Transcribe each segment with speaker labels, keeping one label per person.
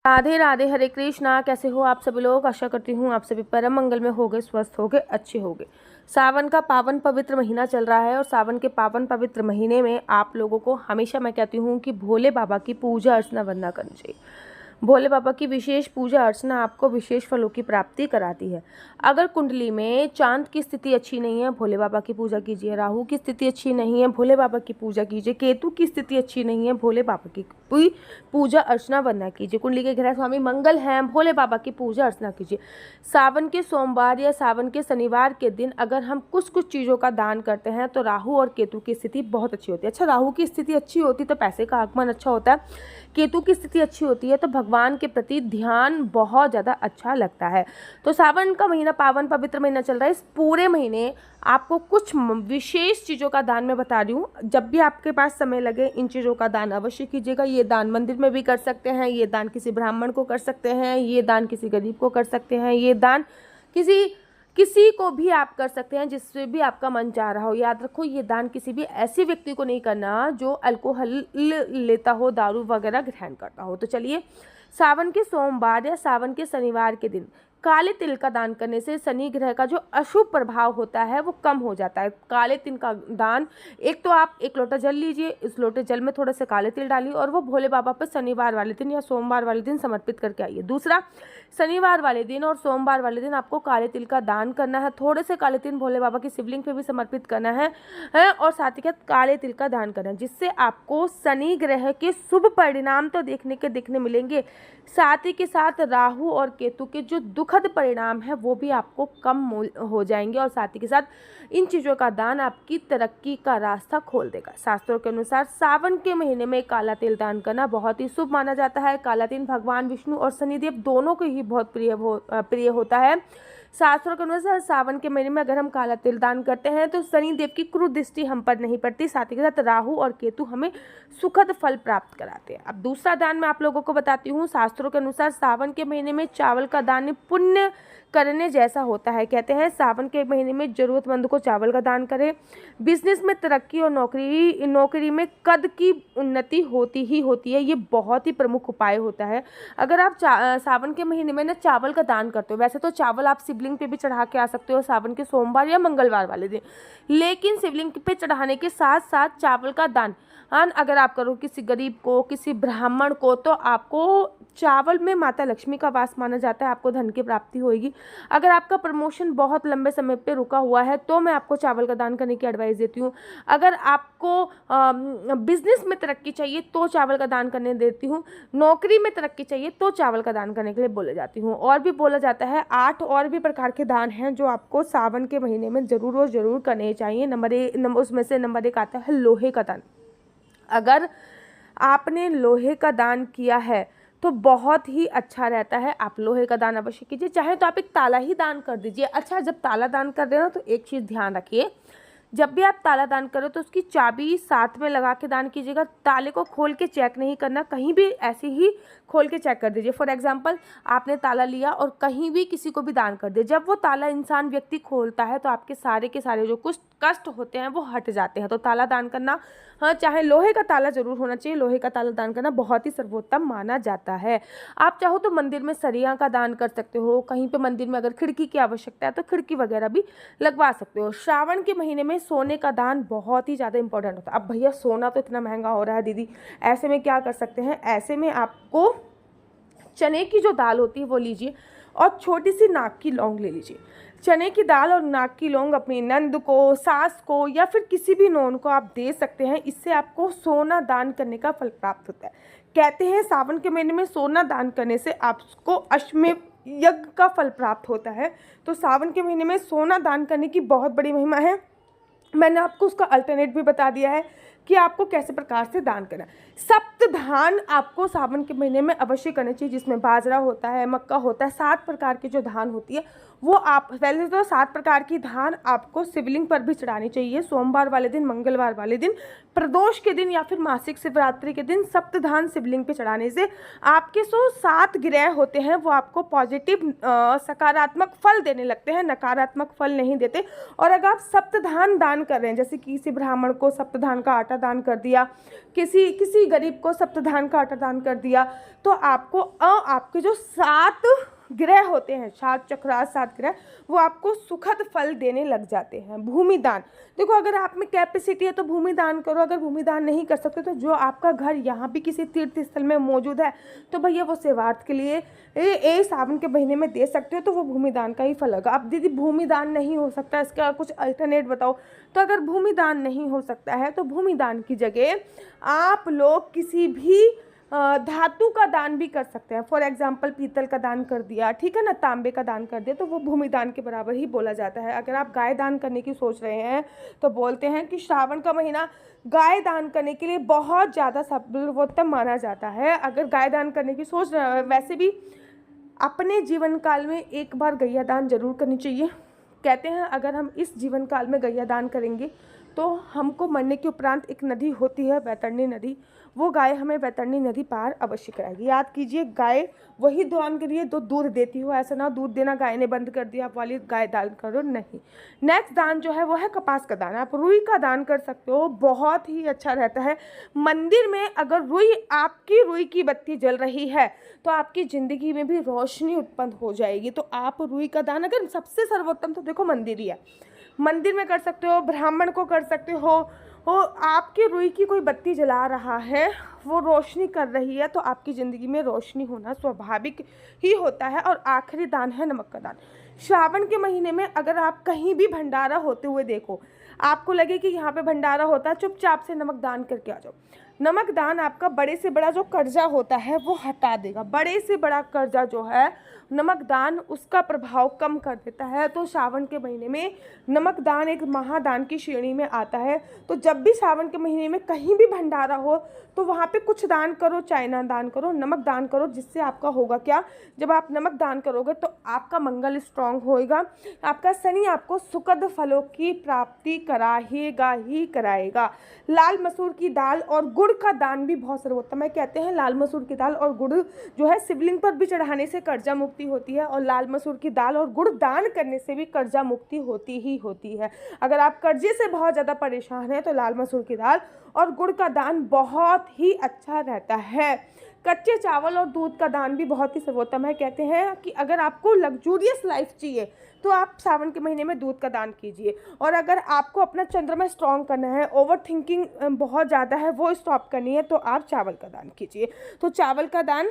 Speaker 1: राधे राधे, हरे कृष्णा। कैसे हो आप सभी लोग? आशा करती हूँ आप सभी परम मंगल में होगे, स्वस्थ होगे, अच्छे होगे। सावन का पावन पवित्र महीना चल रहा है और सावन के पावन पवित्र महीने में आप लोगों को हमेशा मैं कहती हूँ कि भोले बाबा की पूजा अर्चना वंदना करनी चाहिए। भोले बाबा की विशेष पूजा अर्चना आपको विशेष फलों की प्राप्ति कराती है। अगर कुंडली में चांद की स्थिति अच्छी नहीं है, भोले बाबा की पूजा कीजिए। राहु की स्थिति अच्छी नहीं है, भोले बाबा की पूजा कीजिए। केतु की स्थिति अच्छी नहीं है, भोले बाबा की पूजा अर्चना वंदना कीजिए। कुंडली के ग्रह स्वामी मंगल हैं, भोले बाबा की पूजा अर्चना कीजिए। सावन के सोमवार या सावन के शनिवार के दिन अगर हम कुछ कुछ चीज़ों का दान करते हैं तो राहु और केतु की स्थिति बहुत अच्छी होती है। अच्छा, राहु की स्थिति अच्छी होती तो पैसे का आगमन अच्छा होता है, केतु की स्थिति अच्छी होती है तो भगवान के प्रति ध्यान बहुत ज़्यादा अच्छा लगता है। तो सावन का महीना पावन पवित्र महीना चल रहा है। इस पूरे महीने आपको कुछ विशेष चीज़ों का दान मैं बता रही हूँ। जब भी आपके पास समय लगे इन चीज़ों का दान अवश्य कीजिएगा। ये दान मंदिर में भी कर सकते हैं, ये दान किसी ब्राह्मण को कर सकते हैं, ये दान किसी गरीब को कर सकते हैं, ये दान किसी को भी आप कर सकते हैं जिससे भी आपका मन चाह रहा हो। याद रखो, ये दान किसी भी ऐसे व्यक्ति को नहीं करना जो अल्कोहल लेता हो, दारू वगैरह ग्रहण करता हो। तो चलिए, सावन के सोमवार या सावन के शनिवार के दिन काले तिल का दान करने से शनि ग्रह का जो अशुभ प्रभाव होता है वो कम हो जाता है। काले तिल का दान, एक तो आप एक लोटा जल लीजिए, इस लोटे जल में थोड़े से काले तिल डालिए और वो भोले बाबा पर शनिवार वाले दिन या सोमवार वाले दिन समर्पित करके आइए। दूसरा, शनिवार वाले दिन और सोमवार वाले दिन आपको काले तिल का दान करना है। थोड़े से काले तिल भोले बाबा की शिवलिंग पे भी समर्पित करना है और साथ ही साथ काले तिल का दान करना है, जिससे आपको शनि ग्रह के शुभ परिणाम तो दिखने मिलेंगे, साथ ही के साथ राहु और केतु के जो दुखद परिणाम है वो भी आपको कम हो जाएंगे और साथ ही के साथ इन चीज़ों का दान आपकी तरक्की का रास्ता खोल देगा। शास्त्रों के अनुसार सावन के महीने में काला तिल दान करना बहुत ही शुभ माना जाता है। काला तिल भगवान विष्णु और शनिदेव दोनों को ही बहुत प्रिय होता है। शास्त्रों के अनुसार सावन के महीने में अगर हम काला तिल दान करते हैं तो शनिदेव की क्रूर दृष्टि हम पर नहीं पड़ती, साथ ही के साथ राहु और केतु हमें सुखद फल प्राप्त कराते हैं। अब दूसरा दान मैं आप लोगों को बताती हूँ। शास्त्रों के अनुसार सावन के महीने में चावल का दान पुण्य करने जैसा होता है। कहते हैं सावन के महीने में जरूरतमंद को चावल का दान करें। बिजनेस में तरक्की और नौकरी में कद की उन्नति होती ही होती है। ये बहुत ही प्रमुख उपाय होता है। अगर आप सावन के महीने में ना चावल का दान करते हो, वैसे तो चावल आप शिवलिंग पे भी चढ़ा के आ सकते हो सावन के सोमवार या मंगलवार वाले दिन, लेकिन शिवलिंग पे चढ़ाने के साथ साथ चावल का दान अगर आप करो किसी गरीब को, किसी ब्राह्मण को, तो आपको चावल में माता लक्ष्मी का वास माना जाता है, आपको धन की प्राप्ति होगी। अगर आपका प्रमोशन बहुत लंबे समय पे रुका हुआ है तो मैं आपको चावल का दान करने की एडवाइस देती हूँ। अगर आपको बिजनेस में तरक्की चाहिए तो चावल का दान करने देती हूँ। नौकरी में तरक्की चाहिए तो चावल का दान करने के लिए बोले जाती हूँ। और भी बोला जाता है 8 और भी प्रकार के दान हैं जो आपको सावन के महीने में ज़रूर करने चाहिए। उसमें से नंबर 1 आता है लोहे का दान। अगर आपने लोहे का दान किया है तो बहुत ही अच्छा रहता है। आप लोहे का दान अवश्य कीजिए, चाहे तो आप एक ताला ही दान कर दीजिए। अच्छा, जब ताला दान कर रहे हो तो एक चीज़ ध्यान रखिए, जब भी आप ताला दान करो तो उसकी चाबी साथ में लगा के दान कीजिएगा। ताले को खोल के चेक नहीं करना, कहीं भी ऐसे ही खोल के चेक कर दीजिए। फॉर एग्जांपल, आपने ताला लिया और कहीं भी किसी को भी दान कर दिया, जब वो ताला इंसान व्यक्ति खोलता है तो आपके सारे के सारे जो कुछ कष्ट होते हैं वो हट जाते हैं। तो ताला दान करना, हाँ, चाहे लोहे का ताला जरूर होना चाहिए। लोहे का ताला दान करना बहुत ही सर्वोत्तम माना जाता है। आप चाहो तो मंदिर में सरिया का दान कर सकते हो। कहीं पे मंदिर में अगर खिड़की की आवश्यकता है तो खिड़की वगैरह भी लगवा सकते हो। श्रावण के महीने में सोने का दान बहुत ही ज़्यादा इंपॉर्टेंट होता है। अब भैया सोना तो इतना महंगा हो रहा है दीदी, ऐसे में क्या कर सकते हैं? ऐसे में आपको चने की जो दाल होती है वो लीजिए और छोटी सी नाक की लौंग ले लीजिए। चने की दाल और नाक की लौंग अपनी नंद को, सास को या फिर किसी भी नौन को आप दे सकते हैं। इससे आपको सोना दान करने का फल प्राप्त होता है। कहते हैं सावन के महीने में सोना दान करने से आपको अश्वमेध यज्ञ का फल प्राप्त होता है। तो सावन के महीने में सोना दान करने की बहुत बड़ी महिमा है। मैंने आपको उसका अल्टरनेट भी बता दिया है कि आपको कैसे प्रकार से दान करना है। सप्तधान आपको सावन के महीने में अवश्य करना चाहिए, जिसमें बाजरा होता है, मक्का होता है। 7 प्रकार की जो धान होती है वो आप पहले तो 7 प्रकार की धान आपको शिवलिंग पर भी चढ़ानी चाहिए। सोमवार वाले दिन, मंगलवार वाले दिन, प्रदोष के दिन या फिर मासिक शिवरात्रि के दिन सप्तधान शिवलिंग पे चढ़ाने से आपके 7 ग्रह होते हैं वो आपको पॉजिटिव सकारात्मक फल देने लगते हैं, नकारात्मक फल नहीं देते। और अगर आप सप्तधान दान कर रहे हैं, जैसे किसी ब्राह्मण को सप्तधान का आटा दान कर दिया, किसी गरीब को सप्तधान का आटा दान कर दिया, तो आपको आपके जो 7 ग्रह होते हैं, 7 चक्रास 7 ग्रह, वो आपको सुखद फल देने लग जाते हैं। भूमि दान, देखो अगर आप में कैपेसिटी है तो भूमि दान करो, अगर भूमि दान नहीं कर सकते तो जो आपका घर यहाँ भी किसी तीर्थ स्थल में मौजूद है तो भैया वो सेवार्थ के लिए सावन के महीने में दे सकते हो, तो वो भूमि दान का ही फल होगा। अब दीदी भूमि दान नहीं हो सकता, इसका कुछ अल्टरनेट बताओ, तो अगर भूमि दान नहीं हो सकता है तो भूमि दान की जगह आप लोग किसी भी धातु का दान भी कर सकते हैं। फॉर एग्जाम्पल पीतल का दान कर दिया, ठीक है ना, तांबे का दान कर दिया, तो वो भूमि दान के बराबर ही बोला जाता है। अगर आप गाय दान करने की सोच रहे हैं तो बोलते हैं कि श्रावण का महीना गाय दान करने के लिए बहुत ज़्यादा सर्वोत्तम माना जाता है। अगर गाय दान करने की सोच रहे हैं, वैसे भी अपने जीवन काल में एक बार गैया दान जरूर करनी चाहिए। कहते हैं अगर हम इस जीवन काल में गैया दान करेंगे तो हमको मरने के उपरांत एक नदी होती है वैतरणी नदी, वो गाय हमें वैतरणी नदी पार अवश्य कराएगी। याद कीजिए, गाय वही दान करिए तो दूध देती हो, ऐसा ना दूध देना गाय ने बंद कर दिया आप वाली गाय दान करो, नहीं। नेक्स्ट दान जो है वो है कपास का दान। आप रुई का दान कर सकते हो, बहुत ही अच्छा रहता है। मंदिर में अगर आपकी रुई की बत्ती जल रही है तो आपकी ज़िंदगी में भी रोशनी उत्पन्न हो जाएगी। तो आप रुई का दान, अगर सबसे सर्वोत्तम तो देखो मंदिर ही है, मंदिर में कर सकते हो, ब्राह्मण को कर सकते हो। आपकी रुई की कोई बत्ती जला रहा है, वो रोशनी कर रही है, तो आपकी ज़िंदगी में रोशनी होना स्वाभाविक ही होता है। और आखिरी दान है नमक का दान। श्रावण के महीने में अगर आप कहीं भी भंडारा होते हुए देखो, आपको लगे कि यहाँ पे भंडारा होता है, चुपचाप से नमक दान करके आ जाओ। नमक दान आपका बड़े से बड़ा जो कर्जा होता है वो हटा देगा। बड़े से बड़ा कर्जा जो है नमक दान उसका प्रभाव कम कर देता है। तो सावन के महीने में नमक दान एक महादान की श्रेणी में आता है। तो जब भी सावन के महीने में कहीं भी भंडारा हो तो वहाँ पे कुछ दान करो, चाइना दान करो, नमक दान करो, जिससे आपका होगा क्या, जब आप नमक दान करोगे तो आपका मंगल स्ट्रांग होएगा, आपका शनि आपको सुखद फलों की प्राप्ति कराएगा ही कराएगा। लाल मसूर की दाल और गुड़ का दान भी बहुत सर्वोत्तम है। कहते हैं लाल मसूर की दाल और गुड़ जो है शिवलिंग पर भी चढ़ाने से कर्जा मुक्ति होती है, और लाल मसूर की दाल और गुड़ दान करने से भी कर्जा मुक्ति होती ही होती है। अगर आप कर्जे से बहुत ज़्यादा परेशान हैं तो लाल मसूर की दाल और गुड़ का दान बहुत ही अच्छा रहता है। कच्चे चावल और दूध का दान भी बहुत ही सर्वोत्तम है। कहते हैं कि अगर आपको लग्जूरियस लाइफ चाहिए तो आप सावन के महीने में दूध का दान कीजिए, और अगर आपको अपना चंद्रमा स्ट्रॉन्ग करना है, ओवर थिंकिंग बहुत ज़्यादा है वो स्टॉप करनी है, तो आप चावल का दान कीजिए। तो चावल का दान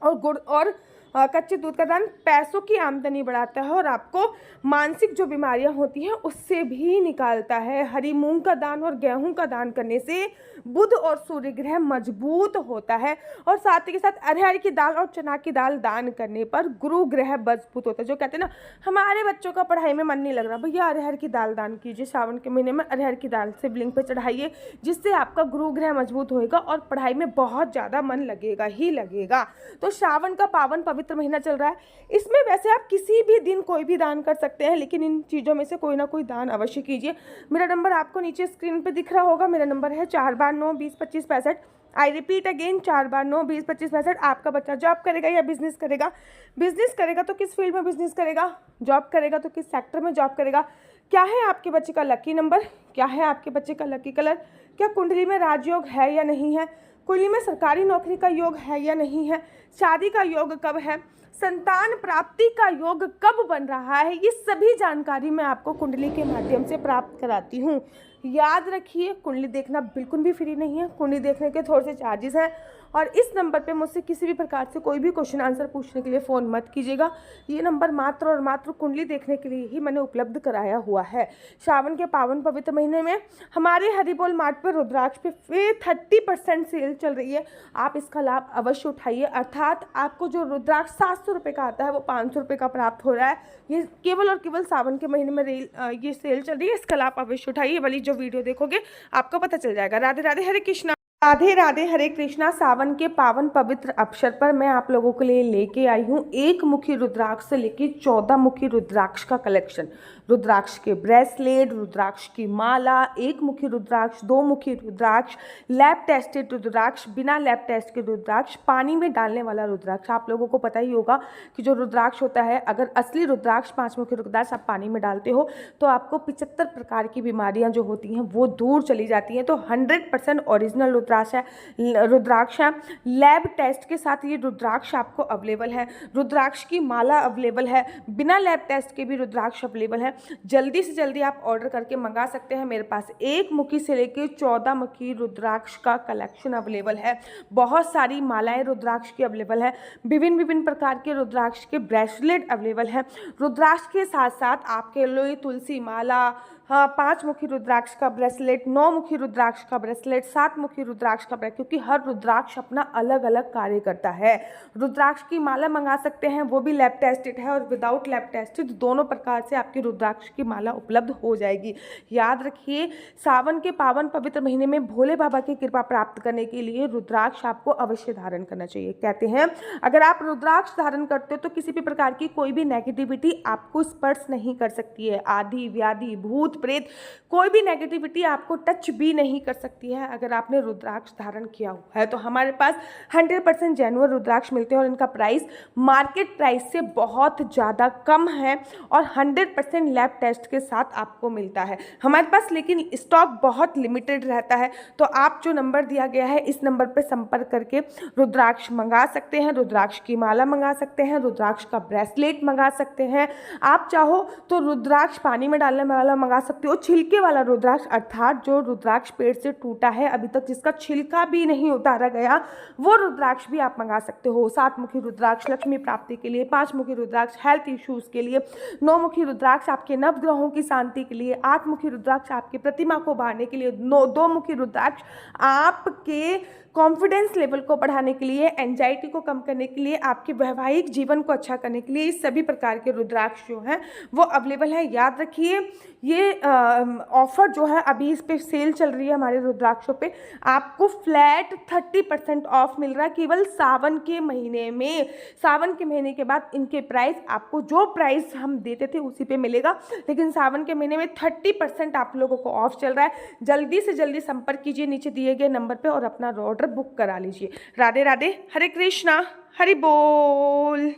Speaker 1: और गुड़ और कच्चे दूध का दान पैसों की आमदनी बढ़ाता है और आपको मानसिक जो बीमारियां होती हैं उससे भी निकालता है। हरी मूंग का दान और गेहूं का दान करने से बुध और सूर्य ग्रह मजबूत होता है, और साथ ही के साथ अरहर की दाल और चना की दाल दान करने पर गुरु ग्रह मजबूत होता है। जो कहते हैं ना हमारे बच्चों का पढ़ाई में मन नहीं लग रहा, भैया अरहर की दाल दान कीजिए। सावन के महीने में अरहर की दाल शिवलिंग पे चढ़ाइए, जिससे आपका गुरु ग्रह मजबूत होएगा और पढ़ाई में बहुत ज़्यादा मन लगेगा ही लगेगा। तो सावन का पावन पवित्र महीना चल रहा है, इसमें वैसे आप किसी भी दिन कोई भी दान कर सकते हैं, लेकिन इन चीज़ों में से कोई ना कोई दान अवश्य कीजिए। मेरा नंबर आपको नीचे स्क्रीन पे दिख रहा होगा, मेरा नंबर है 4 बार 9 20 25 65। आई रिपीट अगेन 4 बार 9 20 25 65। आपका बच्चा जॉब करेगा या बिजनेस करेगा, बिजनेस करेगा तो किस फील्ड में बिजनेस करेगा, जॉब करेगा तो किस सेक्टर में जॉब करेगा, क्या है आपके बच्चे का लकी नंबर, क्या है आपके बच्चे का लकी कलर, क्या कुंडली में राजयोग है या नहीं है, कुंडली में सरकारी नौकरी का योग है या नहीं है, शादी का योग कब है, संतान प्राप्ति का योग कब बन रहा है, ये सभी जानकारी मैं आपको कुंडली के माध्यम से प्राप्त कराती हूँ। याद रखिए कुंडली देखना बिल्कुल भी फ्री नहीं है, कुंडली देखने के थोड़े से चार्जेस हैं, और इस नंबर पे मुझसे किसी भी प्रकार से कोई भी क्वेश्चन आंसर पूछने के लिए फ़ोन मत कीजिएगा। ये नंबर मात्र और मात्र कुंडली देखने के लिए ही मैंने उपलब्ध कराया हुआ है। श्रावण के पावन पवित्र महीने में हमारे हरिबोल मार्ट पर रुद्राक्ष पे 30% सेल चल रही है, आप इसका लाभ अवश्य उठाइए। अर्थात आपको जो रुद्राक्ष 700 रुपये का आता है वो 500 रुपये का प्राप्त हो रहा है। ये केवल और केवल सावन के महीने में ये सेल चल रही है, इसका लाभ अवश्य उठाइए। वाली जो वीडियो देखोगे आपको पता चल जाएगा। राधे राधे, हरे कृष्णा। राधे राधे, हरे कृष्णा। सावन के पावन पवित्र अवसर पर मैं आप लोगों के लिए लेके आई हूँ एक मुखी रुद्राक्ष से लेके 14 मुखी रुद्राक्ष का कलेक्शन। रुद्राक्ष के ब्रेसलेट, रुद्राक्ष की माला, एक मुखी रुद्राक्ष, दो मुखी रुद्राक्ष, लैब टेस्टेड रुद्राक्ष, बिना लैब टेस्ट के रुद्राक्ष, पानी में डालने वाला रुद्राक्ष। आप लोगों को पता ही होगा कि जो रुद्राक्ष होता है, अगर असली रुद्राक्ष, 5 मुखी रुद्राक्ष आप पानी में डालते हो तो आपको 75 प्रकार की बीमारियां जो होती हैं वो दूर चली जाती हैं। तो 100% ओरिजिनल रुद्राक्ष है। लैब टेस्ट के साथ ये रुद्राक्ष आपको अवेलेबल है। रुद्राक्ष की माला अवेलेबल है, बिना लैब टेस्ट के भी रुद्राक्ष अवेलेबल है। जल्दी से जल्दी आप ऑर्डर करके मंगा सकते हैं। मेरे पास एक मुखी से लेके 14 मुखी रुद्राक्ष का कलेक्शन अवेलेबल है। बहुत सारी मालाएं रुद्राक्ष की अवेलेबल है। विभिन्न प्रकार के रुद्राक्ष के ब्रेसलेट अवेलेबल है। रुद्राक्ष के साथ साथ आपके लिए तुलसी माला, 5 मुखी रुद्राक्ष का ब्रेसलेट, 9 मुखी रुद्राक्ष का ब्रेसलेट, 7 मुखी रुद्राक्ष का ब्रेसलेट, क्योंकि हर रुद्राक्ष अपना अलग अलग कार्य करता है। रुद्राक्ष की माला मंगा सकते हैं, वो भी लैब टेस्टेड है और विदाउट लैब टेस्टेड, दोनों प्रकार से आपकी रुद्राक्ष की माला उपलब्ध हो जाएगी। याद रखिए, सावन के पावन पवित्र महीने में भोले बाबा की कृपा प्राप्त करने के लिए रुद्राक्ष आपको अवश्य धारण करना चाहिए। कहते हैं अगर आप रुद्राक्ष धारण करते हो तो किसी भी प्रकार की कोई भी नेगेटिविटी आपको स्पर्श नहीं कर सकती है। आदि व्याधि भूत प्रेत कोई भी नेगेटिविटी आपको टच भी नहीं कर सकती है अगर आपने रुद्राक्ष धारण किया हुआ है। तो हमारे पास 100% जेन्युइन रुद्राक्ष मिलते हैं और इनका प्राइस मार्केट प्राइस से बहुत ज़्यादा कम है और 100% लैब टेस्ट के साथ आपको मिलता है हमारे पास। लेकिन स्टॉक बहुत लिमिटेड रहता है, तो आप जो नंबर दिया गया है इस नंबर पर संपर्क करके रुद्राक्ष मंगा सकते हैं, रुद्राक्ष की माला मंगा सकते हैं, रुद्राक्ष का ब्रेसलेट मंगा सकते हैं। आप चाहो तो रुद्राक्ष पानी में डालने वाला मंगा सकते हो, छिलके वाला रुद्राक्ष, अर्थात जो रुद्राक्ष पेड़ से टूटा है अभी तक जिसका छिलका भी नहीं उतारा गया, वो रुद्राक्ष भी आप मंगा सकते हो। 7 मुखी रुद्राक्ष लक्ष्मी प्राप्ति के लिए, 5 मुखी रुद्राक्ष हेल्थ इश्यूज के लिए, 9 मुखी रुद्राक्ष आपके नवग्रहों की शांति के लिए, 8 मुखी रुद्राक्ष आपकी प्रतिमा को बढ़ाने के लिए, 2 मुखी रुद्राक्ष आपके कॉन्फिडेंस लेवल को बढ़ाने के लिए, एंजाइटी को कम करने के लिए, आपके वैवाहिक जीवन को अच्छा करने के लिए, इस सभी प्रकार के रुद्राक्ष जो हैं वो अवेलेबल है। याद रखिए, ये ऑफर जो है अभी इस पे सेल चल रही है हमारे रुद्राक्षों पे, आपको फ्लैट 30% ऑफ मिल रहा है केवल सावन के महीने में। सावन के महीने के बाद इनके प्राइस आपको जो प्राइस हम देते थे उसी पे मिलेगा, लेकिन सावन के महीने में 30% आप लोगों को ऑफ चल रहा है। जल्दी से जल्दी संपर्क कीजिए नीचे दिए गए नंबर पे और अपना ऑर्डर बुक करा लीजिए। राधे राधे, हरे कृष्णा, हरि बोल।